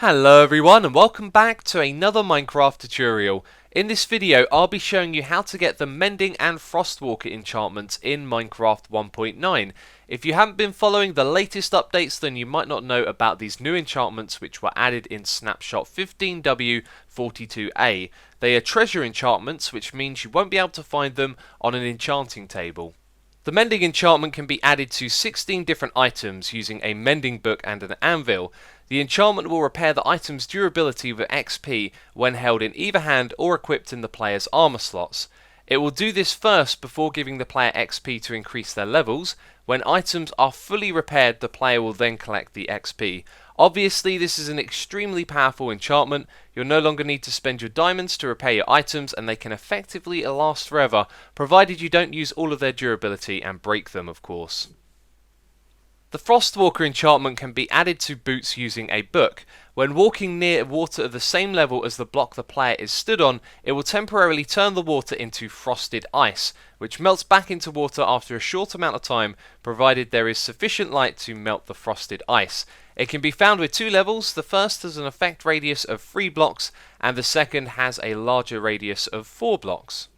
Hello everyone and welcome back to another Minecraft tutorial. In this video I'll be showing you how to get the Mending and Frost Walker enchantments in Minecraft 1.9. If you haven't been following the latest updates then you might not know about these new enchantments which were added in Snapshot 15W42A. They are treasure enchantments, which means you won't be able to find them on an enchanting table. The Mending enchantment can be added to 16 different items using a mending book and an anvil. The enchantment will repair the item's durability with XP when held in either hand or equipped in the player's armor slots. It will do this first before giving the player XP to increase their levels. When items are fully repaired, the player will then collect the XP. Obviously, this is an extremely powerful enchantment. You'll no longer need to spend your diamonds to repair your items, and they can effectively last forever, provided you don't use all of their durability and break them, of course. The Frostwalker enchantment can be added to boots using a book. When walking near water of the same level as the block the player is stood on, it will temporarily turn the water into frosted ice, which melts back into water after a short amount of time, provided there is sufficient light to melt the frosted ice. It can be found with two levels. The first has an effect radius of 3 blocks, and the second has a larger radius of 4 blocks.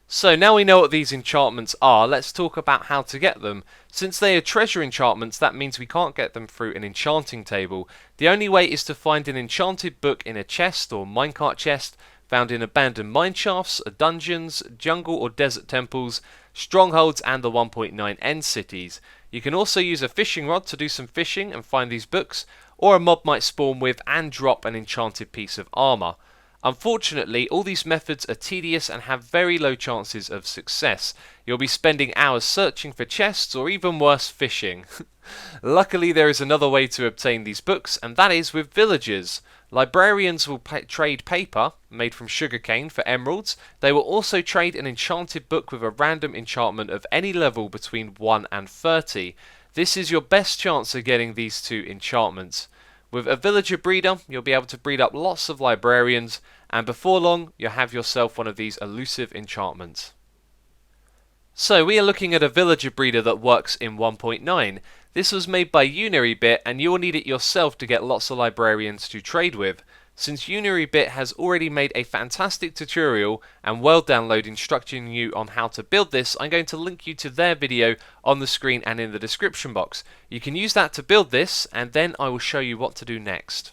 So now we know what these enchantments are, let's talk about how to get them. Since they are treasure enchantments, that means we can't get them through an enchanting table. The only way is to find an enchanted book in a chest or minecart chest, found in abandoned mineshafts, dungeons, jungle or desert temples, strongholds and the 1.9 end cities. You can also use a fishing rod to do some fishing and find these books, or a mob might spawn with and drop an enchanted piece of armor. Unfortunately, all these methods are tedious and have very low chances of success. You'll be spending hours searching for chests or even worse, fishing. Luckily, there is another way to obtain these books, and that is with villagers. Librarians will trade paper, made from sugarcane, for emeralds. They will also trade an enchanted book with a random enchantment of any level between 1 and 30. This is your best chance of getting these two enchantments. With a villager breeder, you'll be able to breed up lots of librarians, and before long, you'll have yourself one of these elusive enchantments. So we are looking at a villager breeder that works in 1.9. This was made by Unibit, and you will need it yourself to get lots of librarians to trade with. Since Unibit has already made a fantastic tutorial and well download instructing you on how to build this, I'm going to link you to their video on the screen and in the description box. You can use that to build this, and then I will show you what to do next.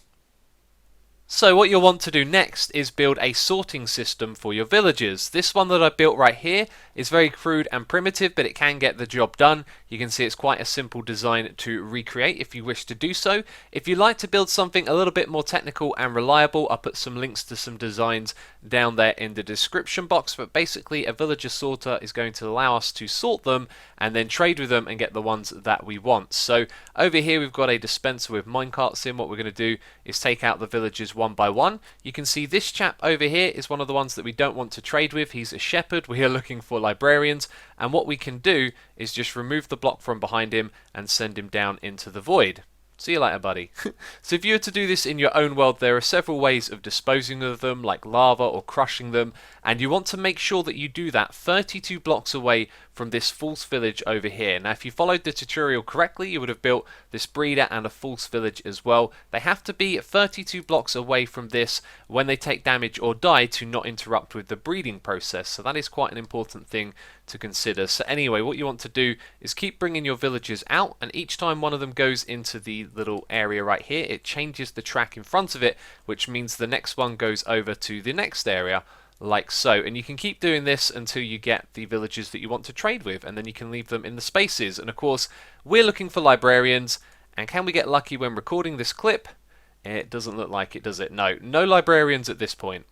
So what you'll want to do next is build a sorting system for your villagers. This one that I built right here is very crude and primitive, but it can get the job done. You can see it's quite a simple design to recreate if you wish to do so. If you'd like to build something a little bit more technical and reliable, I'll put some links to some designs down there in the description box, but basically a villager sorter is going to allow us to sort them and then trade with them and get the ones that we want. So over here we've got a dispenser with minecarts in. What we're going to do is take out the villagers one by one. You can see this chap over here is one of the ones that we don't want to trade with. He's a shepherd. We are looking for librarians, and what we can do is just remove the block from behind him and send him down into the void. See you later, buddy. So if you were to do this in your own world, there are several ways of disposing of them, like lava or crushing them, and you want to make sure that you do that 32 blocks away from this false village over here. Now, if you followed the tutorial correctly, you would have built this breeder and a false village as well. They have to be 32 blocks away from this when they take damage or die to not interrupt with the breeding process. So that is quite an important thing to consider. So anyway, what you want to do is keep bringing your villagers out, and each time one of them goes into the little area right here, it changes the track in front of it, which means the next one goes over to the next area, like so. And you can keep doing this until you get the villagers that you want to trade with, and then you can leave them in the spaces. And of course, we're looking for librarians, and can we get lucky when recording this clip? It doesn't look like it, does it? No librarians at this point.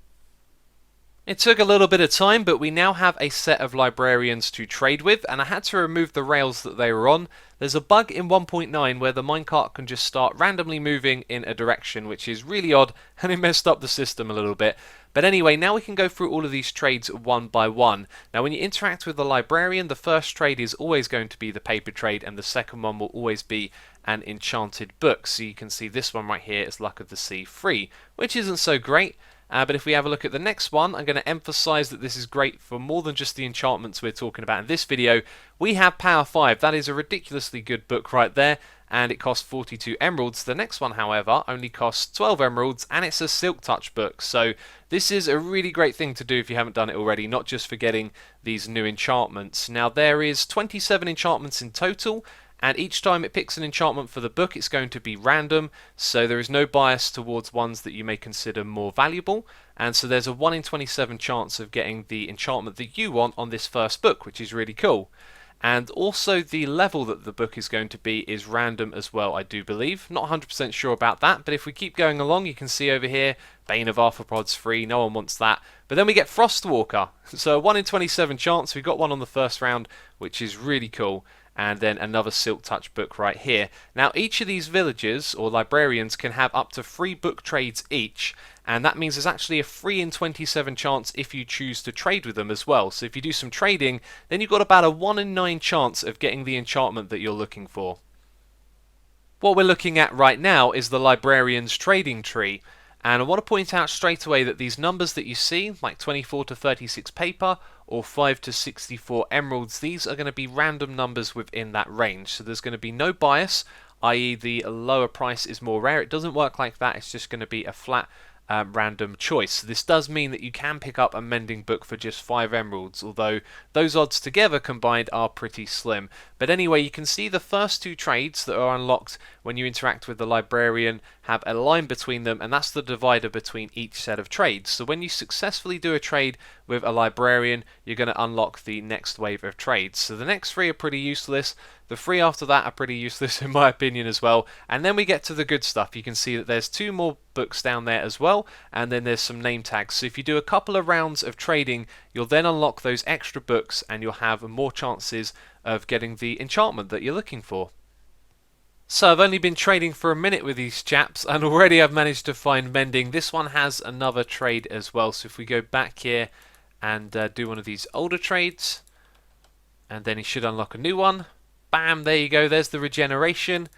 It took a little bit of time, but we now have a set of librarians to trade with, and I had to remove the rails that they were on. There's a bug in 1.9 where the minecart can just start randomly moving in a direction, which is really odd, and it messed up the system a little bit. But anyway, now we can go through all of these trades one by one. Now when you interact with the librarian, the first trade is always going to be the paper trade, and the second one will always be an enchanted book. So you can see this one right here is Luck of the Sea 3, which isn't so great. But if we have a look at the next one, I'm going to emphasize that this is great for more than just the enchantments we're talking about in this video. We have Power 5. That is a ridiculously good book right there, and it costs 42 emeralds. The next one, however, only costs 12 emeralds, and it's a Silk Touch book. So this is a really great thing to do if you haven't done it already, not just for getting these new enchantments. Now, there is 27 enchantments in total, and each time it picks an enchantment for the book, it's going to be random, so there is no bias towards ones that you may consider more valuable, and so there's a 1 in 27 chance of getting the enchantment that you want on this first book, which is really cool. And also the level that the book is going to be is random as well, I do believe. Not 100% sure about that, but if we keep going along, you can see over here, Bane of Arthropods free, no one wants that. But then we get Frost Walker, so a 1 in 27 chance, we got one on the first round, which is really cool. And then another Silk Touch book right here. Now, each of these villagers or librarians can have up to 3 book trades each, and that means there's actually a 3 in 27 chance if you choose to trade with them as well. So if you do some trading, then you've got about a 1 in 9 chance of getting the enchantment that you're looking for. What we're looking at right now is the Librarians trading tree. And I want to point out straight away that these numbers that you see, like 24 to 36 paper or 5 to 64 emeralds, these are going to be random numbers within that range. So there's going to be no bias, i.e. the lower price is more rare. It doesn't work like that. It's just going to be a flat random choice. So this does mean that you can pick up a mending book for just 5 emeralds, although those odds together combined are pretty slim. But anyway, you can see the first 2 trades that are unlocked when you interact with the librarian have a line between them, and that's the divider between each set of trades. So when you successfully do a trade with a librarian, you're going to unlock the next wave of trades. So the next 3 are pretty useless. The 3 after that are pretty useless in my opinion as well. And then we get to the good stuff. You can see that there's 2 more books down there as well, and then there's some name tags. So if you do a couple of rounds of trading, you'll then unlock those extra books and you'll have more chances of getting the enchantment that you're looking for. So I've only been trading for a minute with these chaps, and already I've managed to find Mending. This one has another trade as well, so if we go back here and do one of these older trades, and then he should unlock a new one. Bam, there you go, there's the regeneration.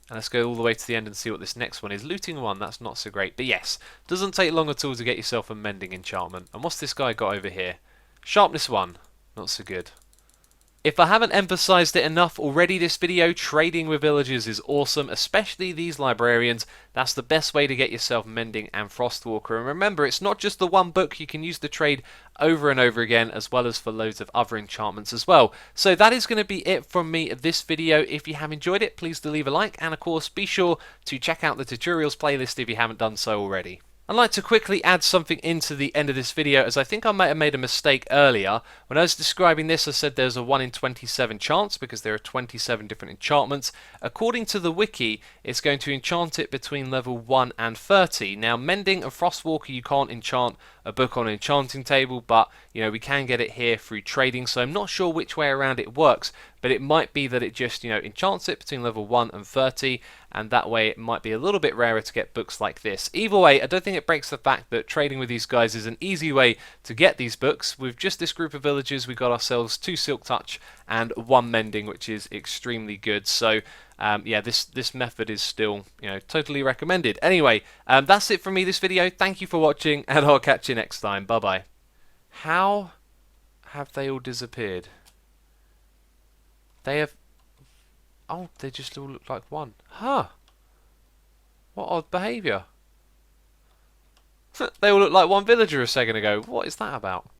And let's go all the way to the end and see what this next one is. Looting 1, that's not so great, but yes, doesn't take long at all to get yourself a Mending enchantment. And what's this guy got over here? Sharpness 1, not so good. If I haven't emphasized it enough already this video, trading with villagers is awesome, especially these librarians. That's the best way to get yourself Mending and Frost Walker. And remember, it's not just the one book, you can use the trade over and over again, as well as for loads of other enchantments as well. So that is going to be it from me of this video. If you have enjoyed it, please do leave a like, and of course be sure to check out the tutorials playlist if you haven't done so already. I'd like to quickly add something into the end of this video, as I think I might have made a mistake earlier. When I was describing this, I said there's a 1 in 27 chance because there are 27 different enchantments. According to the wiki, it's going to enchant it between level 1 and 30. Now, Mending and Frost Walker, you can't enchant a book on an enchanting table, but you know, we can get it here through trading, so I'm not sure which way around it works, but it might be that it just, you know, enchants it between level 1 and 30, and that way it might be a little bit rarer to get books like this. Either way, I don't think it breaks the fact that trading with these guys is an easy way to get these books. With just this group of villagers, we got ourselves 2 Silk Touch and 1 Mending, which is extremely good. So yeah, this method is still, you know, totally recommended. Anyway, that's it from me this video. Thank you for watching, and I'll catch you next time. Bye bye. How have they all disappeared? They have... Oh, they just all look like one. Huh. What odd behaviour. They all look like one villager a second ago. What is that about?